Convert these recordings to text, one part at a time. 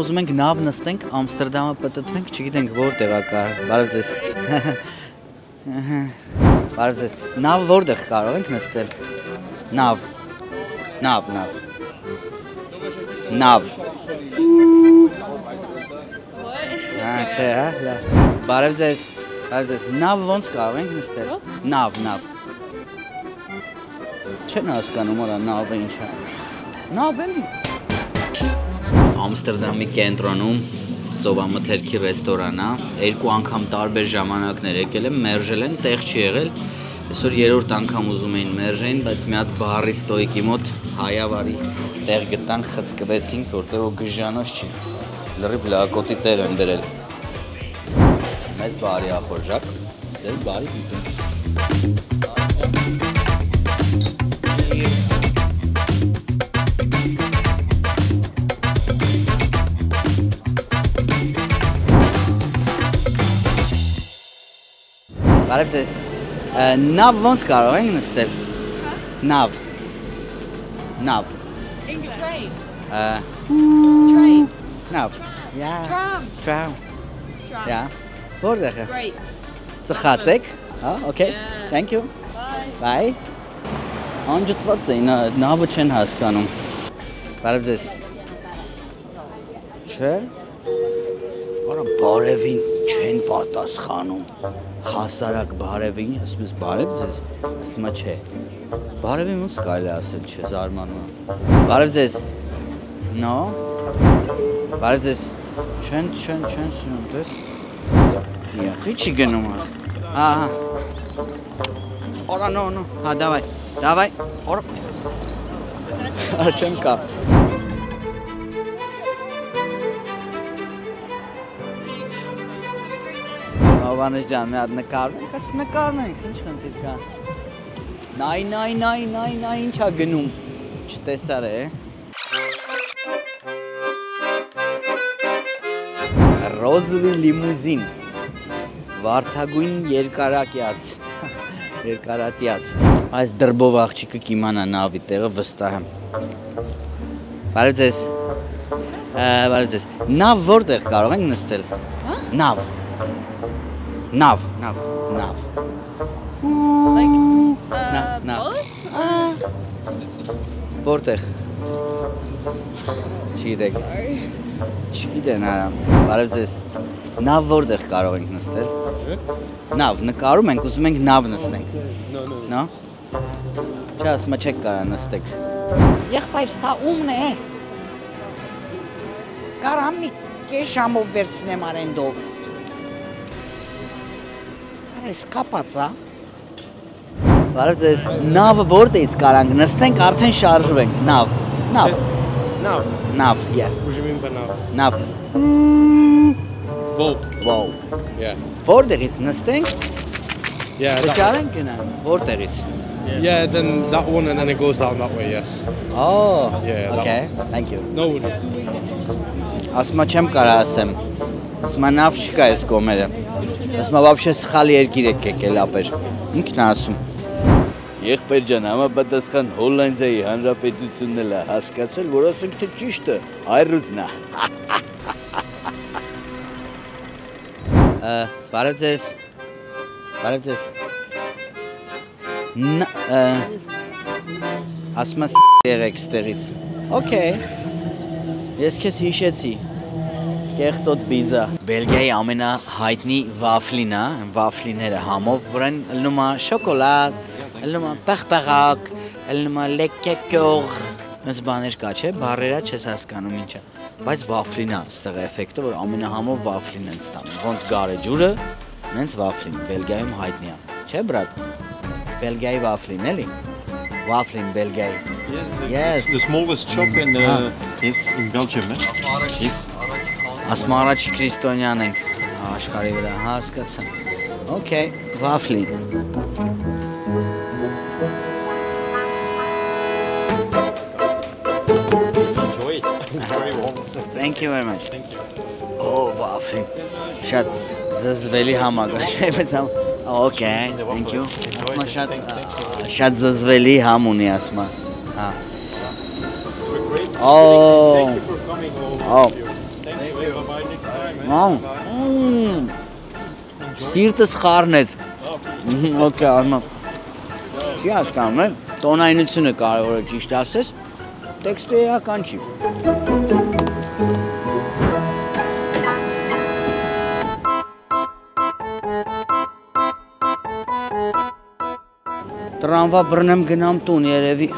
ուզում ենք նավ նստենք, Ամստերդամը պտտվենք, չգիտենք որտեղ է կար։ Բարև ձեզ։ Բարև ձեզ։ Նավ որտեղ կարող ենք նստել։ Նավ։ Չէ, հա, լավ։ Բարև ձեզ։ Նավ ոնց կարող ենք նստել։ Նավ։ Չեն հասկանում որա նավը ինչ է։ Նավ էլի։ Ամստերդամի կենտրոնում ծովամթերքի ռեստորան է, 2 անգամ տարբեր ժամանակներ եկել եմ, մերժել են, տեղ չի եղել, այսօր 3-րդ անգամ ուզում էին մերժեին, բայց մի հատ բարի ստոյկի մոտ հայավարի տեղ գտանք, խցկվեցինք, որտեղ գժանոց չի, լրիվ լակոտի տեղ են բերել։ Մեզ բարի ախորժակ, ձեզ բարի դիտում։ Բարև ձեզ, նավ ոնց կարող ենք նստել, նավ, Train. նավ, tram, որտեղ է, Great. ծխած եք, okay, thank you, bye, անջտված է, նավը չեն հասկանում, բարև ձեզ, չէ, արա բարևին չեն պատասխանում, հասարակ բարևին, ասում ես բարև ձեզ, ասում է չէ, բարևին ոնց կարելի ասել չէ, զարմանում եմ, բարև ձեզ, նո, բարև ձեզ, չեն սյուն, տես, յախի չի գնում, արա նո, հա, դավայ, արա չեմ կա, Հովանես ջան, մի հատ նկարում ենք, ասի նկարում ենք, ինչ խնդիր կա։ Նայ, ինչ ա գնում, չտեսար է։ Ռոզովի լիմուզին, վարդագույն երկարատյաց, այս դրբով աղջիկը կիմանա նավի տեղը վստահ եմ։ Բարև ձեզ, նավ որտեղ կարող ենք նստել։ Նավ։ Like boat? Որտեղ։ Չգիտեն արա։ Բարև ձեզ։ Նավ որտեղ կարող ենք նստել։ Նավ, նկարում ենք, ուզում ենք նավ նստենք։ Նո։ Չէ, ասում չեք կարա նստեք։ Եղբայր, սա ումն է։ Կարամ մի կես ժամով վերցնեմ արենդով։ Այս կապած է։ Բարև ձեզ, նավը որտեղից կարանք նստենք, արդեն շարժվենք, նավ, yeah. What do you mean by Նավ, nav? Boat. Yeah. որտեղից նստենք, Yeah. որտեղից։ Yeah, then that one and then it goes down that way, yes. Oh, Yeah, okay, thank you։ No worries. Ասմա չեմ կարա ասեմ, ասմա նավ չկա ես կոմերը, ասմա վաբշե սխալ երկիր եք եկել ապեր, ինքն ասում։ Եղբայր ջան, համապատասխան Հոլանդիայի Հանրապետությունն էլ է հասկացել, որ ասենք թե ճիշտը այրուզն է։ Բարև ձեզ։ Ասմա եղեք ստեղից։ Okay, ես քեզ հիշեցի։ Կեղտոտ բիզա։ Բելգիայի ամենահայտնի վաֆլին է, վաֆլիները համով, որն ելնում է շոկոլադ, ելնում է պեղպեղակ, ելնում է լեկեկյուղ, այս բաներ կա, չէ, բարերա չես հասկանում ինչ է, բայց վաֆլին է, ստեղ էֆեկտը, որ ամենահամով վաֆլին են ստանում, ոնց գարեջուրը, նենց վաֆլին, Բելգիայում հայտնի է, չէ բրատ, Բելգիայի վաֆլին, էլի, վաֆլին Բելգիայի, yes. The smallest shop in Belgium, Yes. Ասմա առաջի Քրիստոնյան ենք աշխարհի վրա, հասկացա։ Okay, վաֆլին։ Enjoy it. Very warm. Thank you very much. Oh, վաֆլին։ Շատ զզվելի համագա, չէ՞, բայց Okay, thank you։ Ասմա շատ զզվելի համ ունի ասմա։ Հա։ Oh. Սիրտս խառնեց։ Okay, արմա։ Չի հասկանում եմ, տոնայնությունը կարևոր է ճիշտ ասես, տեքստը էական չի։ Տրամվա բռնեմ գնամ տուն երևի։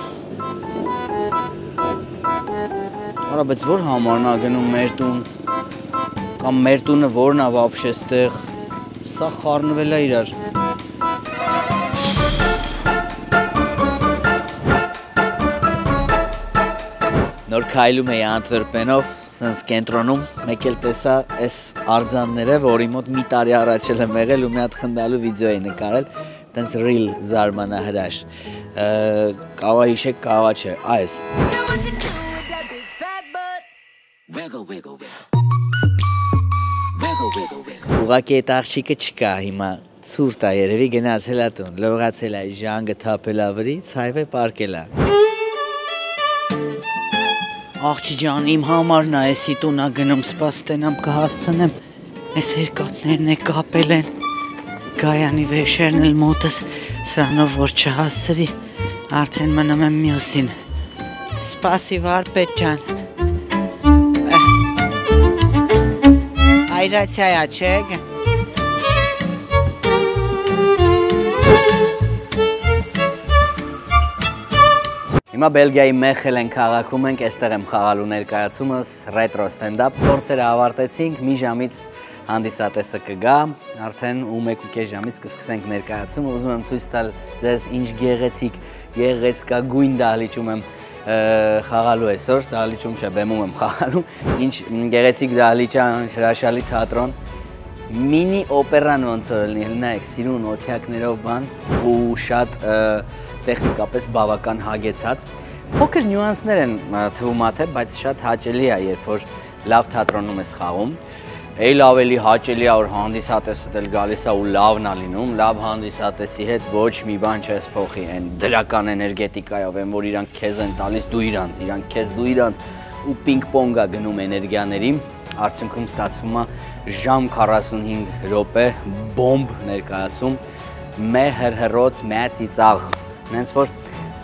Արա, բայց որ համարն ա գնում մեր տուն, կամ մեր տունը որն ա վաբշե ստեղ, սա խառնվել ա իրար։ Նոր քայլում էի Անտվերպենով, սենց կենտրոնում, մեկ էլ տեսա այս արձանները, որի մոտ մի տարի առաջ եմ եղել ու մի հատ խնդալու վիդեո էի նկարել, տենց ռիլ զարմանահրաշ, կավա հիշեք, կավա չէ, այս։ Ուղղակի այդ աղջիկը չկա հիմա, ցուրտ ա երևի գնացել ա տուն, լողացել ա, ժանգը թափել ա վրից, հայվե պարկել ա։ Աղջի ջան, իմ համարն ա, էսի տուն ա գնում, սպաս տենամ կհասցնեմ, այս երկաթներն է կապել են, գայանի վերջերն էլ մոտս, սրանով որ չհասցրի, արդեն մնում եմ մյուսին։ Սպասի վարպետ ջան։ Այրացիա չեք։ Հիմա Բելգիայի Մեխելեն քաղաքում ենք, այստեղ եմ խաղալու ներկայացումս, ռետրո ստենդափ փորձերը ավարտեցինք, մի ժամից հանդիսատեսը կգա, արդեն ու 1.5 ժամից կսկսենք ներկայացումը, ուզում եմ ցույց տալ ձեզ ինչ գեղեցկագույն դահլիճում եմ խաղալու այսօր, դահլիճում չէ, բեմում եմ խաղալու, ինչ գեղեցիկ դահլիճ է, հրաշալի թատրոն, մինի օպերան ոնց որ լինի, նայեք, սիրուն օթյակներով բան ու շատ տեխնիկապես բավական հագեցած, փոքր նյուանսներ են թվում ա թե, բայց շատ հաճելի է, երբ որ լավ թատրոնում ես խաղում, Էլ ավելի հաճելի է, որ հանդիսատեսը դել գալիս է ու լավն է լինում, լավ հանդիսատեսի հետ ոչ մի բան չես փոխի, այն դրական էներգետիկայով են, որ իրանք քեզ են տալիս, դու իրանց, իրանք քեզ դու իրանց ու պինգ-պոնգ է գնում էներգիաների, արդյունքում ստացվում է ժամ 45 րոպե բոմբ ներկայացում, մե հրհրոց, մե ծիծաղ, նենց որ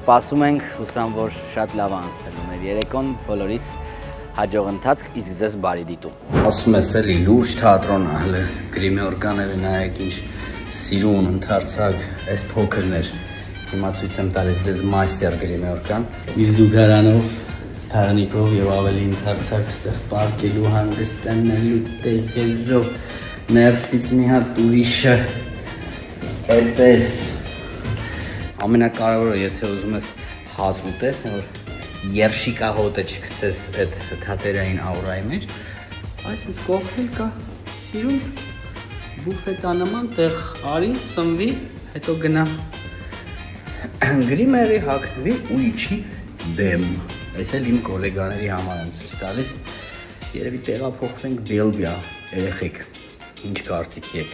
սպասում ենք, հուսամ, որ շատ լավ անցել մեր երեկոն, բոլորիս հաջող ընթացք, իսկ ձեզ բարի դիտում։ Ասում ես էլի լուրջ թատրոն է, հələ գրիմեորկաները նայեք ինչ սիրուն, ընդարձակ, այս փոքրներ։ Հիմա ցույց եմ տալիս ձեզ մաստեր գրիմեորկան, իր զուգարանով, թաղնիկով եւ ավելի ընդարձակ ստեղ պարկելու հանգստանալու տեղերով, ներսից մի հատ ուրիշը, այդպես ամենակարևորը, եթե ուզում ես հաց ուտես, որ երշիկա հոտը չգցես այդ թատերային աուրայի մեջ, այսպես կողքել կա սիրուն բուֆետանման տեղ արի, սնվի, հետո գնա գրիմերի հագնվի ու իջի բեմ։ Այս էլ իմ գոլեգաների համար եմ ցույց տալիս, երևի տեղափոխվենք Բելգիա, երեխեք, ինչ կարծիք եք։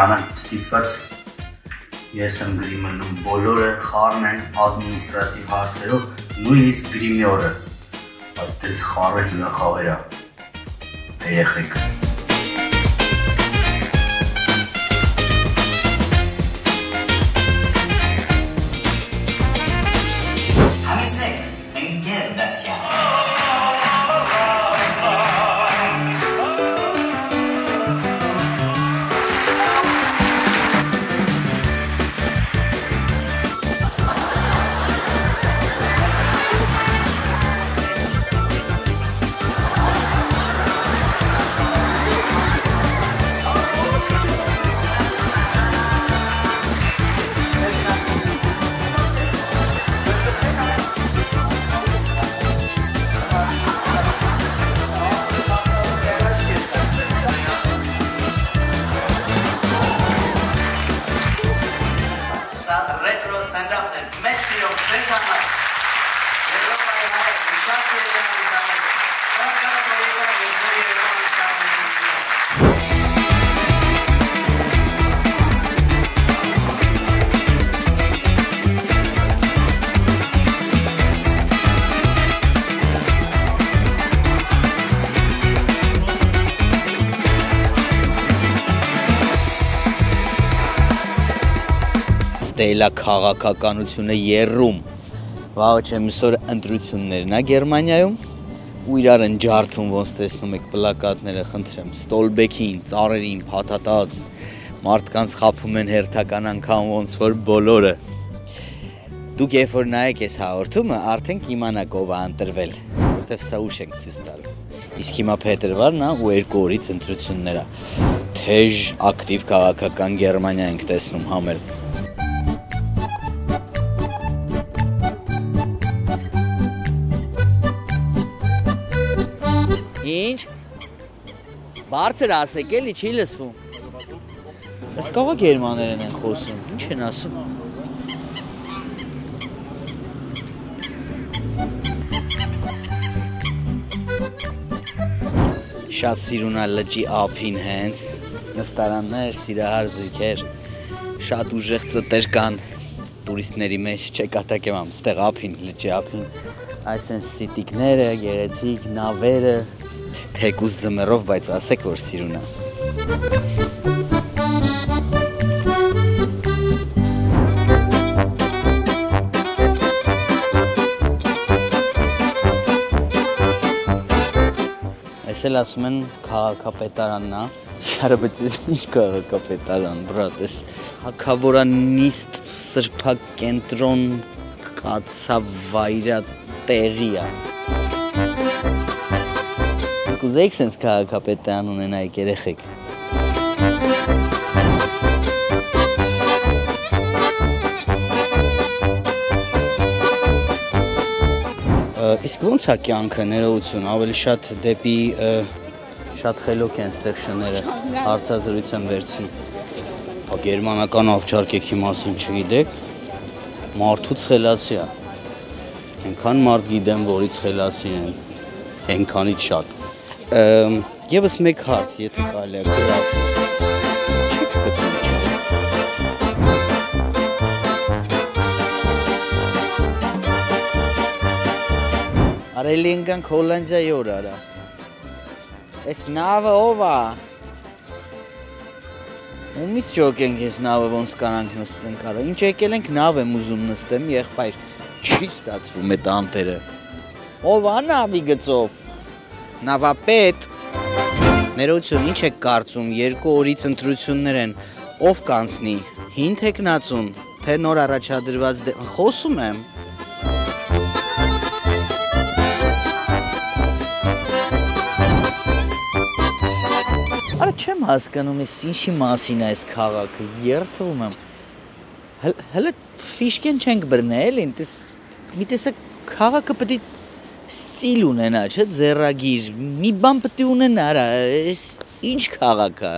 Անեմ ստիպված ես եմ գրիմելում բոլորը խառն են ադմինիստրատիվ հարցերով, նույնիսկ գրիմյորը, այդպես խառը հյուրախավերա, երեխեք։ Համեցեք, ընկեր դավթյան։ ստելա քաղաքականությունը երրում։ Վաղը չեմ իսօր ընտրություններն է Գերմանիայում ու իրար են ջարդում ոնց տեսնում եք պլակատները, խնդրեմ, Ստոլբեքին, ծառերին, փաթաթած, մարդկանց խափում են հերթական անգամ ոնց որ բոլորը։ Դուք երբ որ նայեք այս հաղորդումը, արդեն կիմանաք ով է ընտրվել, որտեվ սա ուշ ենք ցույց տալու։ Իսկ հիմա փետրվարն է ու 2 օրից ընտրություններ է։ Թեժ ակտիվ քաղաքական Գերմանիա ենք տեսնում համել։ Ինչ։ Բարձր ասեք էլի չի լսվում։ Այս կողա գերմաներեն են խոսում, ինչ են ասում։ Շատ սիրուն է լճի ափին հենց, նստարաններ, սիրահար զույգեր, շատ ուժեղ ծտեր կան տուրիստների մեջ, չեկատակ եմ ստեղ ափին, լճի ափին, այս են սիտիկները, գեղեցիկ, նավերը, թեկուզ ձմեռով, բայց ասեք, որ սիրուն է։ Այս էլ ասում են քաղաքապետարանն է, շարաբեց ես ինչ քաղաքապետարան, բրատ, ես հագավորանիստ սրբակենտրոն կացավայրա տեղի է։ Կուզեիք սենց քաղաքապետարան ունենայիք երեխեք։ Իսկ ոնց է կյանքը, ներողություն, ավելի շատ դեպի շատ խելոք են ստեղ շները, հարցազրույց եմ վերցնում։ Գերմանական ավճարկեքի մասին չգիտեք, մարդուց խելացի է։ Այնքան մարդ գիտեմ, որից խելացի են, այնքանից շատ։ Եվս մեկ հարց, եթե կարելի է գրավ, չեք գտնում չէ։ Արելի ընկանք Հոլանդիայի օր արա։ Այս նավը ով է։ Ումից ճոկենք ես նավը ոնց կանանք նստենք արա։ Ինչ եկել ենք նավ եմ ուզում նստեմ, եղբայր, չի ստացվում այդ անտերը։ Ով է նավի գծով։ Նավապետ։ Ներողություն, ինչ եք կարծում, 2 օրից ընտրություններ են, ով կանցնի, հին թեկնածուն, թե նոր առաջադրված խոսում եմ։ Արա չեմ հասկանում ես ինչի մասին է այս քաղաքը, երթվում եմ։ Հələ ֆիշկեն չենք բռնել, մի տեսակ քաղաքը պետք է ստիլ ունենա, չէ՞, ձեռագիր, մի բան պետք է ունենա, արա, այս ինչ քաղաք է։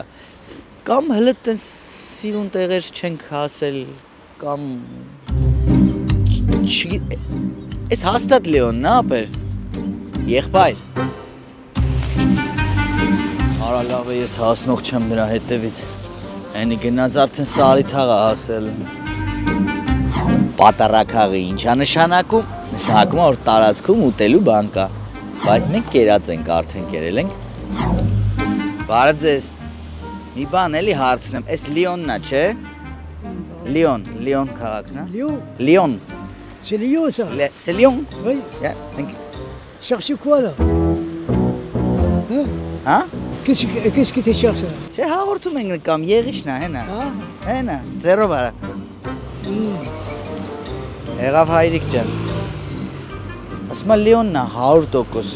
Կամ հələ տենց սիրուն տեղեր չենք հասել, կամ այս հաստատ Լեոնն է, ապեր։ Եղբայր։ Արա լավ է, ես հասնող չեմ նրա հետևից, այնի գնաց արդեն սարի թաղը հասել, պատարակաղի ինչա նշանակում, նշանակում որ տարածքում ուտելու բան կա, բայց մենք կերած ենք, արդեն կերել ենք, բարև ձեզ, մի բան էլի հարցնեմ, ես Լիոնն է, չէ, Լիոն քաղաքն է, Լիոն, C'est Lyon, ça? C'est Lyon? Oui. Yeah, thank you. Cherche quoi, là? Hein? Hein? Qu'est-ce que tu cherches, là? Չէ, հաղորդում ենք նկամ, եղիշն է, հենա, հենա, ձերով արա։ Եղավ հայրիկ ջան։ Ասում է Լիոնն է 100%։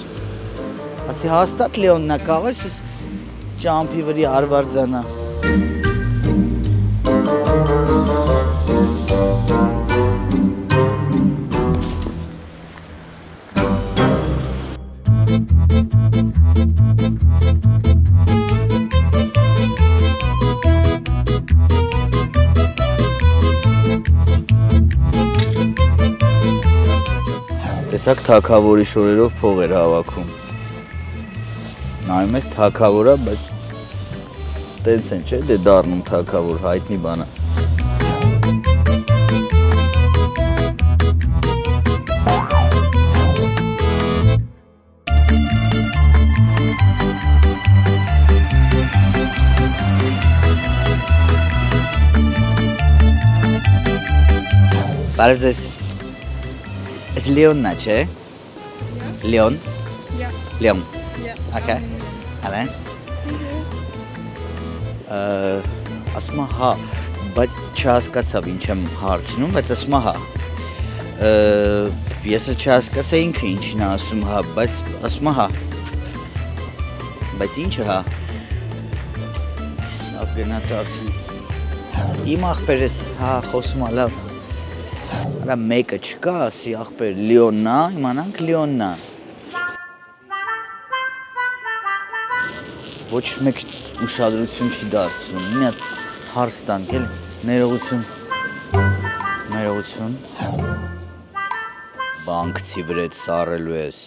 Ասի հաստատ Լիոնն է կաղաց, ես ճամփի վրի արվարձանա։ Տեսակ թագավորի շորերով փող էր հավաքում։ Նայում ես թագավորը, բայց տենց են չէ, դե դառնում թագավոր, հայտնի բան է։ Բարև ձեզ։ It's Leon-ն է, չէ։ Leon։ Yeah. Leon։ Yeah. Okay. Ալեն։ Ասում հա, բայց չհասկացավ ինչ եմ հարցնում, բայց ասում հա։ Ես էլ չհասկացա ինքը ինչն է ասում հա, բայց ասում հա։ Բայց ինչը հա։ Լավ գնաց արդեն։ Իմ ախպերս հա խոսում է լավ։ Արա մեկը չկա, ասի ախպեր Լիոնն է, իմանանք Լիոնն է։ Ոչ մեկ ուշադրություն չի դարձնում, մի հատ հարց տանք էլ, ներողություն։ Ներողություն։ Բանկցի վրետ սարելու ես։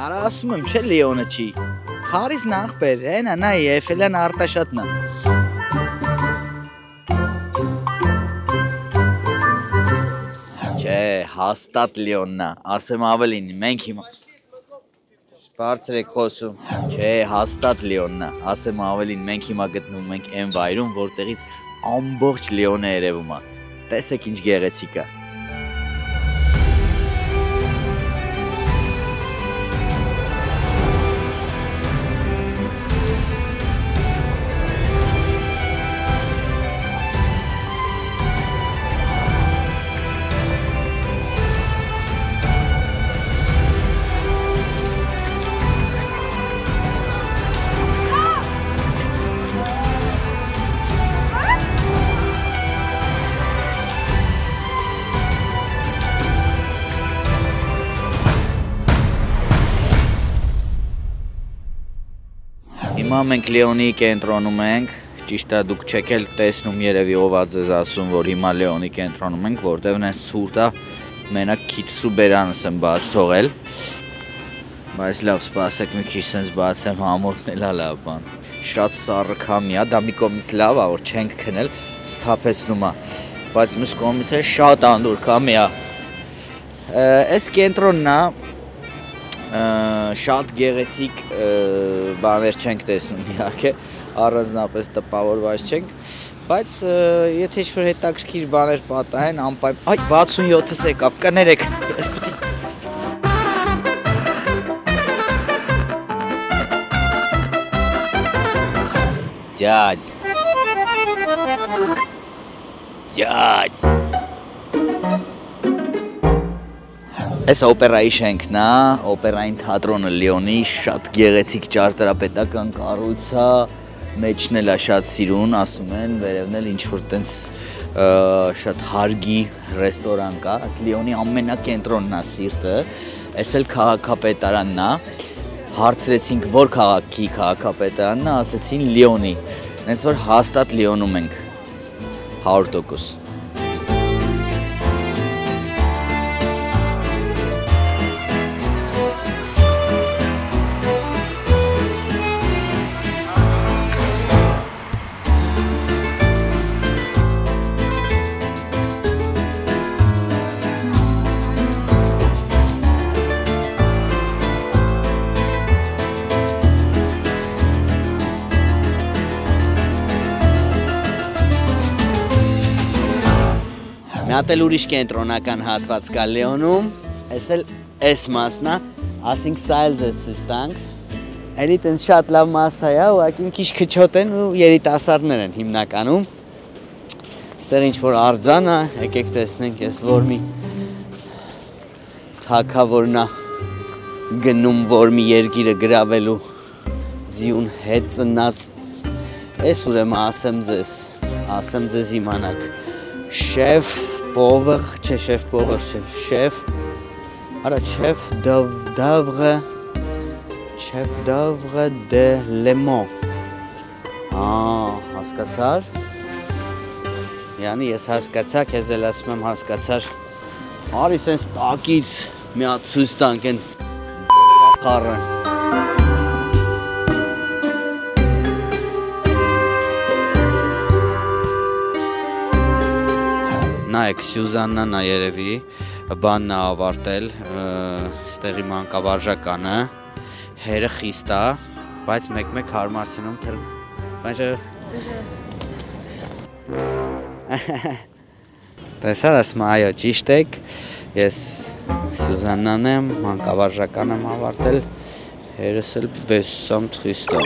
Արա ասում եմ, չէ Լիոնը չի։ Հարիսն ախպեր, հենա նա եֆելյան արտաշատն է։ Չէ, հաստատ Լիոնն է, ասեմ ավելին, մենք հիմա։ Բարձր եք խոսում, չէ, հաստատ Լիոնն է, ասեմ ավելին, մենք հիմա գտնվում ենք այն վայրում, որտեղից ամբողջ Լիոնը երևում է։ Տեսեք ինչ գեղեցիկ է։ Հիմա մենք Լեոնի կենտրոնում ենք, ճիշտ է դուք չեք էլ տեսնում երևի ով է ձեզ ասում, որ հիմա Լեոնի կենտրոնում ենք, որտեղ նենց ցուրտ է, մենակ քիթսու բերանս եմ բաց թողել, բայց լավ սպասեք մի քիչ սենց բացեմ համորտն էլ լավ բան, շատ սառը քամի է, դա մի կողմից լավ է, որ չենք քնել, սթափեցնում է, բայց մյուս կողմից էլ շատ անդուր քամի է, այս կենտրոնն է, շատ գեղեցիկ բաներ չենք տեսնում իհարկե, առանձնապես տպավորված չենք, բայց եթե ինչ-որ հետաքրքիր բաներ պատահեն, անպայման, այ 67-ս եկավ, կներեք, ես պիտի Ձյաձ Ձյաձ Այս օպերայի շենքն է, օպերային թատրոնը Լիոնի, շատ գեղեցիկ ճարտարապետական կառույց է, մեջն էլ է շատ սիրուն, ասում են, վերևն էլ ինչ-որ տենց շատ հարգի ռեստորան կա, այս Լիոնի ամենակենտրոնն է սիրտը, այս էլ քաղաքապետարանն է, հարցրեցինք որ քաղաքի քաղաքապետարանն է, ասեցին Լիոնի, հենց որ հաստատ Լիոնում ենք, 100%։ Հատ էլ ուրիշ կենտրոնական հատված կա Լեոնում, այս էլ այս մասն է, ասինք սա էլ ձեզ ցույց տանք։ Էլի տենց շատ լավ մասա է, ուղղակի մի քիչ քչոտ են ու երիտասարդներ են հիմնականում։ Ստեղ ինչ-որ արձան է, եկեք տեսնենք ես որ մի թագավորն է գնում որ մի երկիրը գրավելու ձիուն հետ ծնած։ Այս ուրեմն ասեմ ձեզ իմանաք, շեֆ Povr, չէ, շեֆ Povr, չէ, շեֆ, արա, շեֆ d'œuvre de Le Mans, հասկացար, յանի ես հասկացա, կեզ էլ ասում եմ հասկացար, արի սենց տակից մի հատ ցույց տանք են խառը, նայեք Սյուզաննան է երևի, բանն է ավարտել, ստեղի մանկավարժականը, հերը խիստ է, բայց մեկ-մեկ հարմարցնում թրմ Bonjour. Տեսար ասում այո, ճիշտ եք, ես Սուզաննան եմ, մանկավարժական եմ ավարտել, հերս էլ Բեսսամ Թրիստո։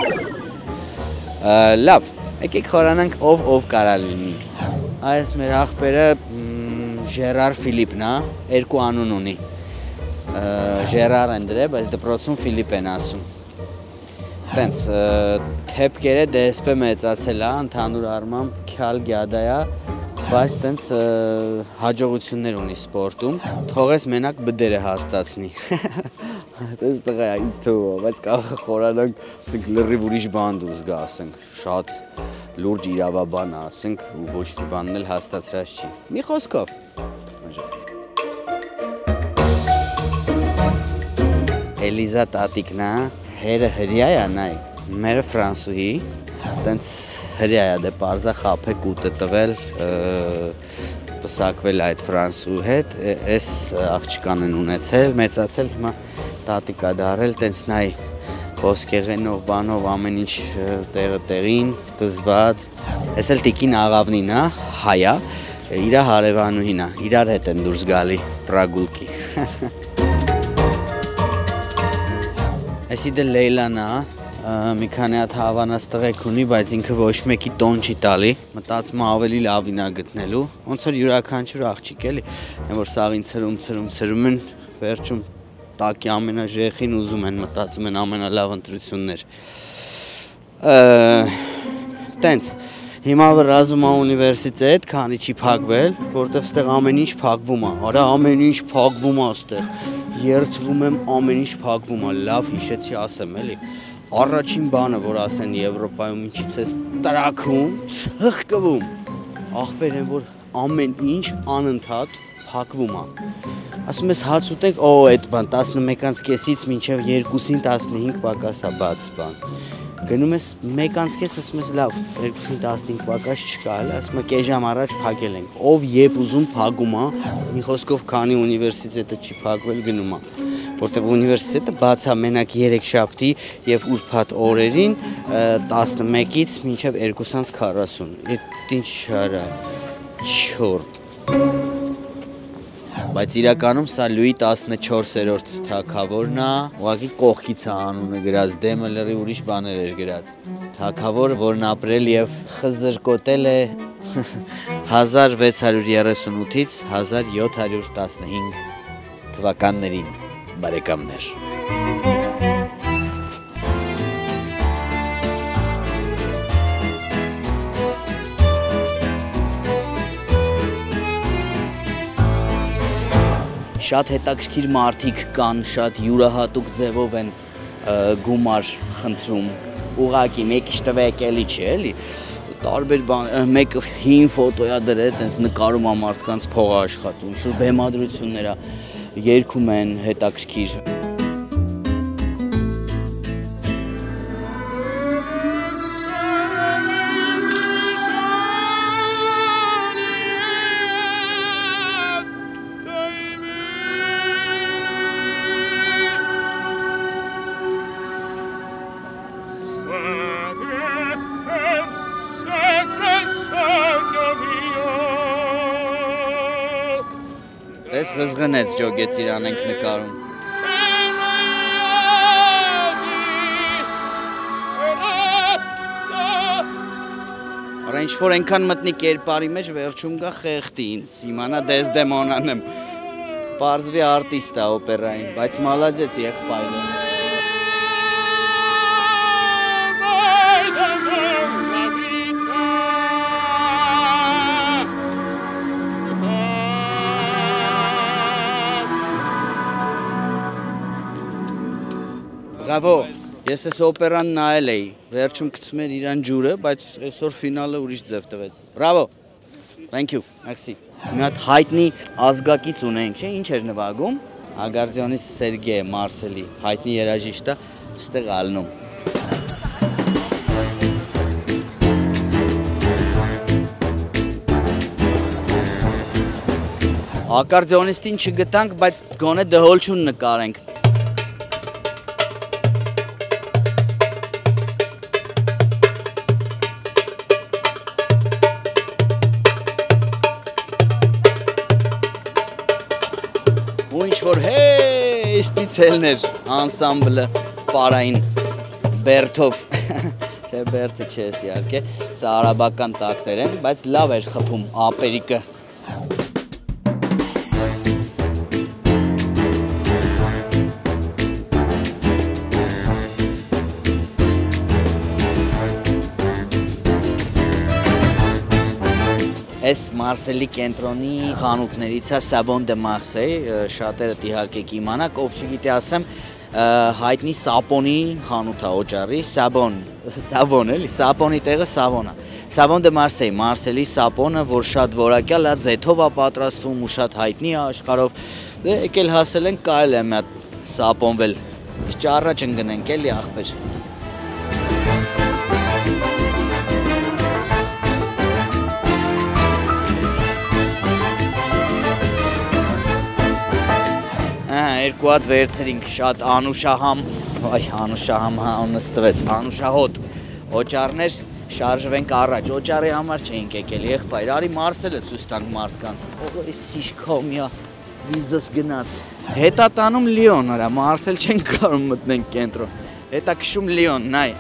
Լավ, եկեք խորանանք ով կարա լինի։ Այս մեր աղբերը Ժերար Ֆիլիպն է, երկու անուն ունի։ Ժերար են դրել, բայց դպրոցում Ֆիլիպ են ասում։ Տենց թեփկերը դեսպե մեծացել է, ընդհանուր առմամբ քյալ գյադա է, բայց տենց հաջողություններ ունի սպորտում, թողես մենակ բդերը հաստացնի։ Տենց տղա է, ինձ թվում է, բայց կարող է խորանանք, ասենք լրիվ ուրիշ բան դուրս գա, ասենք շատ լուրջ իրավաբան է, ասենք ու ոչ մի բանն էլ հաստացրած չի։ Մի խոսքով։ Էլիզա տատիկն է, հերը հրյա է նայ, մերը ֆրանսուհի, տենց հրյա է, դե պարզա խապեք ուտը տվել, պսակվել այդ ֆրանսուհի հետ, ես աղջկան են ունեցել, մեծացել, հիմա տատիկ է դարել, տենց նայ ոսկեղենով, բանով, ամեն ինչ տեղը տեղին, դզված, ես էլ տիկին աղավնին է, հայա, իրա հարևանուհին է, իրար հետ են դուրս գալի պրագուլկի։ Այսի դե Լեյլան է, մի քանի հատ հավանած տղեկ ունի, բայց ինքը ոչ մեկի տոն չի տալի, մտածում ավելի լավին է գտնելու, ոնց որ յուրաքանչյուր աղջիկ էլի, որ սաղին ցրում են, վերջում տակի ամենաժեխին ուզում են, մտածում են ամենալավ ընտրություններ։ Տենց, հիմա վրազում է ունիվերսիտետ, քանի չի փակվել, որտև ստեղ ամեն ինչ փակվում է, արա ամեն ինչ փակվում է ստեղ, երդվում եմ ամեն ինչ փակվում է, լավ հիշեցի ասեմ էլի, առաջին բանը, որ ասեն Եվրոպայում ինչից ես տրաքում, ծխկվում, աղբեր են, որ ամեն ինչ անընդհատ փակվում է, ասում ես հաց ուտենք, այդ բան 11:30-ից մինչև 2-ին 15 պակաս է բաց բան, գնում ես 1:30, ասում ես լավ, 2-ին 15 պակաս չկա, ասում ես կես ժամ առաջ փակել ենք, ով երբ ուզում փակում է, մի խոսքով քանի ունիվերսիտետը չի փակվել գնում է, որտեղ ունիվերսիտետը բաց է մենակ 3 շաբթի եւ ուրբաթ օրերին 11-ից մինչև 2:40, այդ ինչ շարա, չորտ։ Բայց իրականում սա Լուի 14-րդ թագավորն է, ուղղակի կողքից է անունը գրած, դեմը լրի ուրիշ բաներ էր գրած։ Թագավոր, որն ապրել եւ խզրկոտել է 1638-ից 1715 թվականներին, բարեկամներ։ Շատ հետաքրքիր մարդիկ կան, շատ յուրահատուկ ձևով են գումար խնդրում, ուղղակի մեկի տվեք էլի չէ, էլի, տարբեր բան, մեկը հին ֆոտոյա դրել, տենց նկարում է մարդկանց փողը աշխատում, շուտ բեմադրություններ է, երգում են հետաքրքիր։ Տես ղզղնեց ջոգեց իրան ենք նկարում։ Արա ինչ-որ ենքան մտնի կերպարի մեջ վերջում գա խեղտի ինձ, իմանա Դեսդեմոնան եմ, պարզվի արտիստ է օպերային, բայց մալաջեց եղբայրը։ Բրավո, ես ես օպերան նայել էի, վերջում գցում էր իրան ջուրը, բայց այսօր ֆինալը ուրիշ ձև տվեց։ Բրավո, thank you, merci։ Մի հատ հայտնի ազգակից ունենք, չէ, ինչ էր նվագում, ագարդիոնիստ Սերգեյ Մարսելի, հայտնի երաժիշտ է, ստեղ ալնում։ Ակարդիոնիստին չգտանք, բայց գոնե դհոլչուն նկարենք։ Քրիստի ցելներ անսամբլը պարային Բերթով չէ Բերթը չես իհարկե սա արաբական տակտեր են բայց լավ էր խփում ապերիկը Այս Մարսելի կենտրոնի խանութներից է Savon de Marseille, շատերը իհարկե կիմանաք, ով չգիտի ասեմ, հայտնի Սապոնի խանութ է օճառի, Savon էլի, Սապոնի տեղը Savon է։ Savon de Marseille, Մարսելի Սապոնը, որ շատ որակյալ է, ձեթով է պատրաստվում ու շատ հայտնի է աշխարհով։ Դե եկել հասել ենք, կարել է մի հատ սապոնվել։ Ճառաջ ընկնենք էլի ախպեր։ Երկու հատ վերցրինք շատ անուշահամ, այ անուշահամ նստվեց, անուշահոտ օճառներ շարժվենք առաջ, օճառի համար չէինք եկել, եղբայր, արի Մարսելը ցույց տանք մարդկանց, այս իշքոմյա վիզս գնաց, հետա տանում Լիոն, արա Մարսել չենք կարող մտնենք կենտրոն, հետա քշում Լիոն, նայ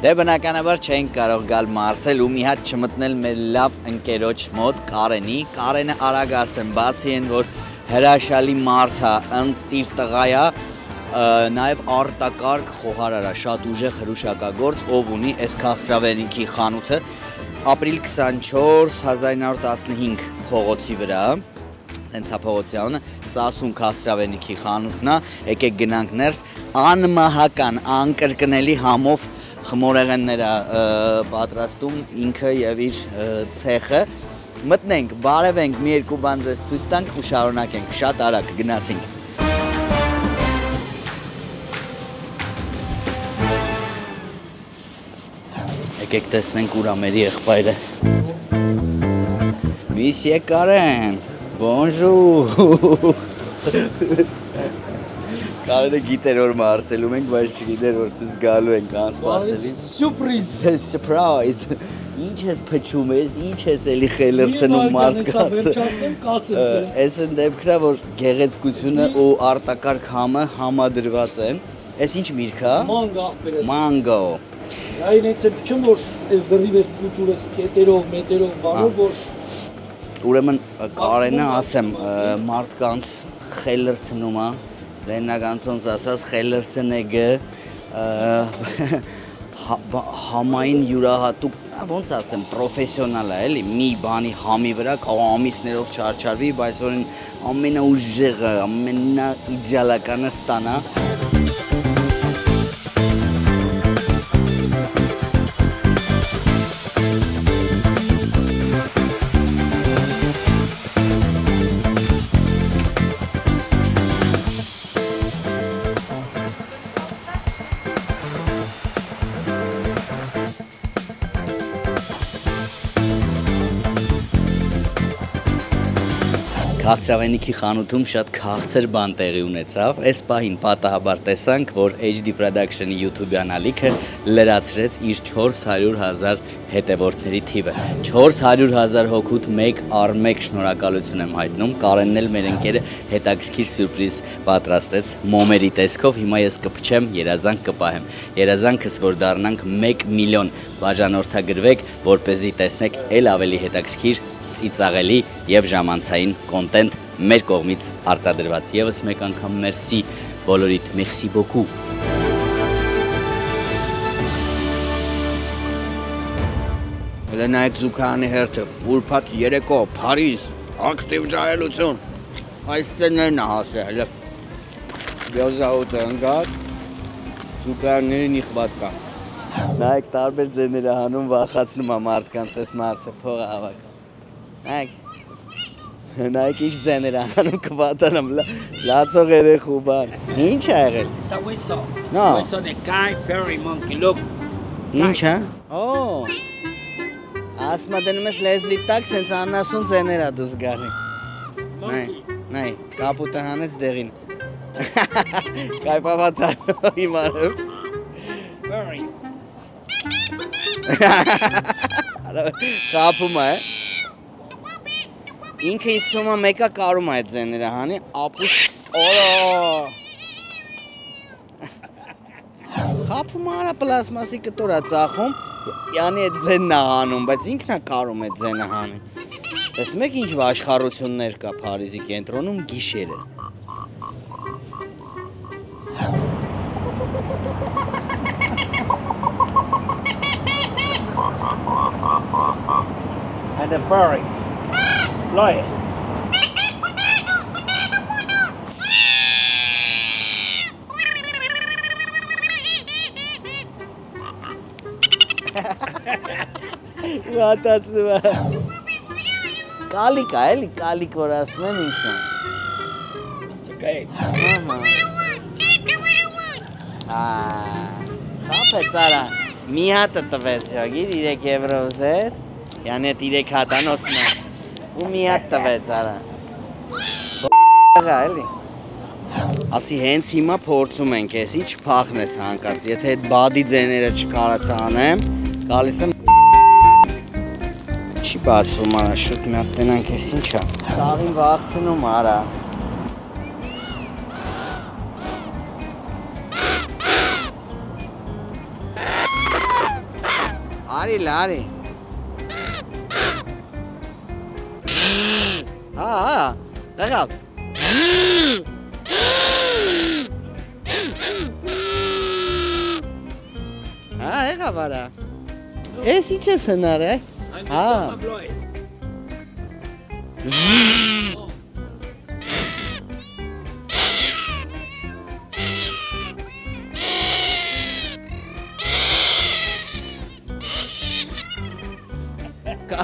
Դե բնականաբար չենք կարող գալ Մարսել ու մի հատ չմտնել մեր լավ ընկերոջ մոտ Կարենի, Կարենը արագ ասեմ, բացի են, որ հրաշալի մարդ է, ընտիր տղա է, նաև արտակարգ խոհարար է, շատ ուժեղ հրուշակագործ, ով ունի այս քաղցրավենիքի խանութը, ապրիլ 24 1915 փողոցի վրա, հենց փողոցի անունը, Սասուն քաղցրավենիքի խանութն է, եկեք գնանք ներս, անմահական, անկրկնելի համով խմորեղեններ պատրաստում ինքը եւ իր ցեխը մտնենք բարևենք մի երկու բան ձեզ ցույց տանք ու շարունակենք շատ արագ գնացինք եկեք տեսնենք ուր է մեր եղբայրը Monsieur Karen bonjour Կարենը գիտեր որ Մարսելում ենք, բայց չգիտեր որ սից գալու ենք անսպասելի Սուրպրիզ Surprise Ինչ ես փչում ես, ինչ ես էլի խելրցնում մարդկանց Այս են դեպքն է որ գեղեցկությունը ու արտակարգ համը համադրված են Այս ինչ միրգ է Մանգո ախպերես Մանգո Այն էս է փչում որ այս դրիվ ես փուճուր ես կետերով, մետերով, բանով որ Ուրեմն Կարենը ասեմ մարդկանց խելրցնում է Լեննագանցոնց ասած խելրցնեգը համային յուրահատուկ, ոնց ասեմ, պրոֆեսիոնալ է, էլի, մի բանի համի վրա կարող ամիսներով չարչարվի, բայց որ ամենաուժեղը, ամենաիդեալականը ստանա Քաղցրավենիքի խանութում շատ քաղցր բան տեղի ունեցավ, այս պահին պատահաբար տեսանք, որ HD Production-ի YouTube-յան ալիքը լրացրեց իր 400,000 հետևորդների թիվը, 400,000 հոգուտ մեկ առ մեկ շնորհակալություն եմ հայտնում, Կարենն էլ մեր ընկերը հետաքրքիր սյուրպրիզ պատրաստեց մոմերի տեսքով, հիմա ես կփչեմ, երազանք կպահեմ, երազանքս որ դառնանք 1 միլիոն բաժանորդագրվեք, որպեսզի տեսնեք էլ ավելի հետաքրքիր ծիծաղելի եւ ժամանցային կոնտենտ մեր կողմից արտադրված։ Եվս մեկ անգամ մերսի բոլորիդ, merci beaucoup։ Լենայք Զուքարանի հերթը, ուրբաթ երեկո, Փարիզ, ակտիվ ջահելություն, այս տներն է հասել, բյոզաուտը ընգած, Զուքարանների նիխվատկա։ Նայք տարբեր ձեներ է հանում, վախացնում է մարդկանց, ես մարդը փողը հավաք։ Նայք ինչ ձեներ է հանում կվատանամ, լացող երեխու բան, ինչ է եղել։ It's a whistle. No. Whistle the guy, fairy monkey, look. Ինչ է։ Օ, ասմա դնում ես լեզվի տակ, սենց անասուն ձեներ է դուս գաղի։ Նայ, կապուտը հանեց դեղին։ Կայպավաց իմանով։ Fairy. Կապում է։ Ինքը իսում է մեկա կարում է այդ ձեները հանի, ապուշ, օրո։ Խապում արա պլասմասի կտոր է ծախում, յանի այդ ձենն է հանում, բայց ինքն է կարում այդ ձենը հանի։ Տեսնում եք ինչ աշխարհություններ կա Փարիզի կենտրոնում գիշերը։ And a furry. Lion. Վատացնում է։ Կալիկ է, էլի կալիկ որ ասում են ինքն է։ It's okay. Խապեց արա, մի հատը տվեց, գիր 3 եվրո ուզեց, յանի այդ 3 հատանոցն է, ու մի հատ տվեց արա։ Էլի։ Ասի հենց հիմա փորձում ենք էսի չփախնես հանկարծ, եթե այդ բադի ձեները չկարացա անեմ, գալիս եմ չի բացվում արա, շուտ մի հատ տնանք ես ինչ է։ Սաղին վաղցնում արա։ Արի լարի։ Եղավ։ Եղավ արա։ Ես ինչ ես հնար է։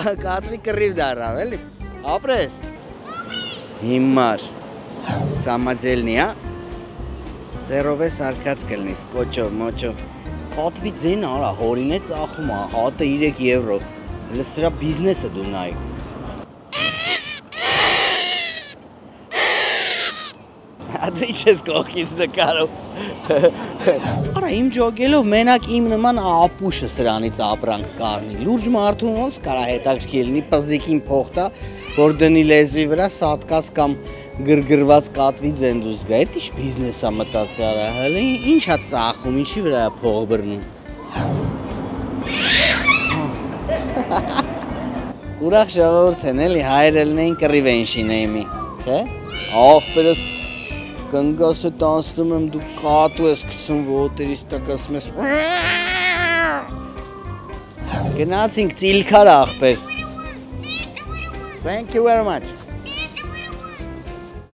Կատրի կռիվ դարավ, էլի, ապրես։ Հիմար, սամաձելնի, ձերով ես արկած կլնի, սկոչով, մոչով։ Կատվի ձեն արա, հորին է ծախում, հատը 3 եվրո, հլը սրա բիզնեսը դու նայ։ Դու ինչ ես կողքից նկարով։ Արա իմ ջոգելով մենակ իմ նման ապուշը սրանից ապրանք կարնի, լուրջ մարդուն ոնց կարա հետաքրքիր լինի պզիկին փոխտա, որ դնի լեզվի վրա սատկած կամ գրգռված կատվի ձենդուս գա, այդ ինչ բիզնես է մտածի արա, հələ ինչ է ծախում, ինչի վրա է փող բռնում։ Ուրախ ժողովուրդ են, էլի հայրը լինեին կռիվ էին շինեի մի, թե։ Աղբերս կնգաս է տանցնում եմ, դու կատու ես գցում ոտերից տակ ասում ես Գնացինք ծիլքար աղբեր Thank you very much